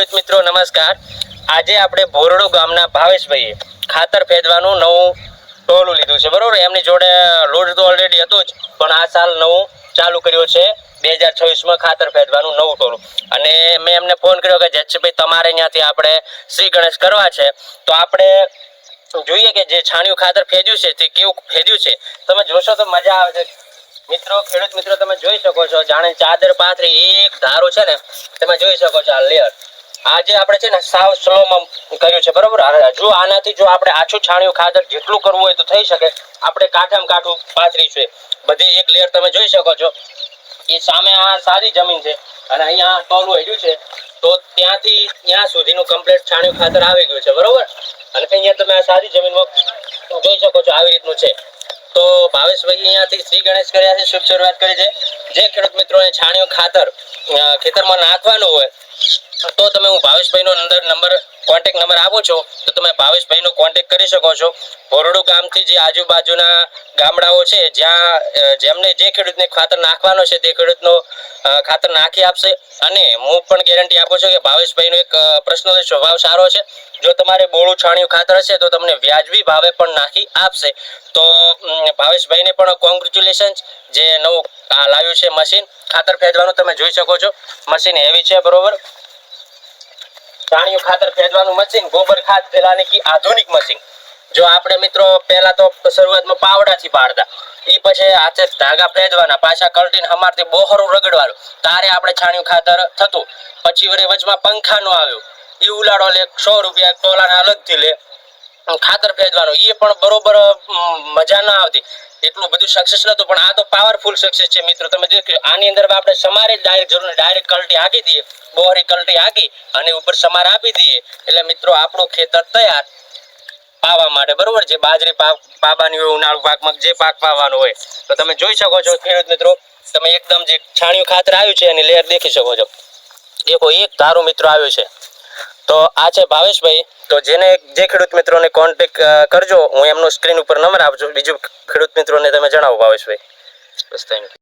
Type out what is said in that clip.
ખેડૂત મિત્રો નમસ્કાર। આજે આપણે ભોરડો ગામના ભાવેશભાઈએ ખાતર ફેદવાનું નવું ટોલું લીધું છે, બરોબર। એમની જોડે લોડ તો ઓલરેડી હતો જ, પણ આ સાલ નવું ચાલુ કર્યું છે 2026 માં ખાતર ફેદવાનું નવું ટોલું। અને મેં એમને ફોન કર્યો કે જયભાઈ તમારે ત્યાંથી આપણે શ્રી ગણેશ કરવા છે, તો આપણે જોઈએ કે જે છાણિયું ખાતર ફેદ્યું છે તે કેવું ફેદ્યું છે। તમે જોશો તો મજા આવે છે મિત્રો। ખેડૂત મિત્રો તમે જોઈ શકો છો, જાણે ચાદર પાથરી એક ધારો છે ને, તમે જોઈ શકો છો આ લેયર। આજે આપણે છે ને સાવ સ્લોમાં કર્યું છે, બરોબર। હજુ આનાથી જો આપણે આછું છાણિયું ખાતર જેટલું કરવું હોય તો થઈ શકે। આપણે કાઠામાં કાઠું પાથરી છે બધી એક લેયર, તમે જોઈ શકો છો। એ સામે આ સારી જમીન છે અને અહીંયા ટોલું હેડ્યું છે, તો ત્યાંથી ત્યાં સુધીનું કમ્પ્લીટ છાણિયું ખાતર આવી ગયું છે, બરોબર। અને અહીંયા તમે આ સારી જમીનમાં જોઈ શકો છો આવી રીતનું છે। તો ભાવેશભાઈ અહીંયાથી શ્રી ગણેશ કર્યા છે, શુભ શરૂઆત કરી છે। જે ખેડૂત મિત્રોને છાણિયું ખાતર ખેતરમાં નાખવાનું હોય તો તમે હું ભાવેશભાઈનો અંદર કોન્ટેક્ટ નંબર આપું છું, તો તમે ભાવેશભાઈનો કોન્ટેક્ટ કરી શકો છો। ભોરડો ગામથી જે આજુબાજુના ગામડાઓ છે, જ્યાં જેમને જે ખેડૂતને ખાતર નાખવાનો છે તે ખેડૂતનો ખાતર નાખી આપશે। અને હું પણ ગેરંટી આપું છું કે ભાવેશભાઈનો એક પ્રશ્નનો સ્વભાવ સારો છે। જો તમારે બોળું છાણિયું ખાતર હશે તો તમને વ્યાજબી ભાવે પણ નાખી આપશે। તો ભાવેશભાઈને પણ કોંગ્રેચ્યુલેશન, જે નવું લાવ્યું છે મશીન ખાતર ફેદવાનું, તમે જોઈ શકો છો મશીન હેવી છે, બરોબર। છાણિયું ખાતર ફેદવાનું મશીન, ગોબર ખાદ ફેલાની કી આધુનિક મશીન। જો આપણે મિત્રો પહેલા તો શરૂઆતમાં પાવડાથી પાડતા, એ પછી હાથે ધાગા ફેદવાના, પાછા કલટીને હમારથી બોહરું રગડવાનું, તારે આપણે છાણિયું ખાતર થતું। પછી વળી વચમાં પંખાનો આવ્યો, એ ઉલાડો લે 100 રૂપિયા ટોલાના અલગથી લે, ખાતર ફેદવાનું એ પણ બરોબર મજા ના આવતી, એટલું બધું સક્સેસ નતું। પણ આ તો પાવરફુલ સક્સેસ છે મિત્રો। તમે જોયું આની અંદર આપણે સમારે ડાયરેક્ટ જરૂર ડાયરેક્ટ કલટી હાકી દઈએ, બોહરી કલટી હાકી અને ઉપર સમાર આપી દઈએ, એટલે મિત્રો આપણું ખેતર તૈયાર પાવા માટે, બરોબર। જે બાજરી પાવાની હોય, ઉનાળુ પાકમાં જે પાક પાવાનો હોય, તો તમે જોઈ શકો છો ખેડૂત મિત્રો, તમે એકદમ જે છાણિયું ખાતર આવ્યું છે એની લેયર દેખી શકો છો। દેખો એક ધારું મિત્રો આવ્યું છે। તો આ છે ભાવેશભાઈ। તો જે ખેડૂત મિત્રોને કોન્ટેક્ટ કરજો, હું એમનો સ્ક્રીન ઉપર નંબર આપજો। બીજું ખેડૂત મિત્રોને તમે જણાવો ભાવેશભાઈ। બસ થેન્ક યુ।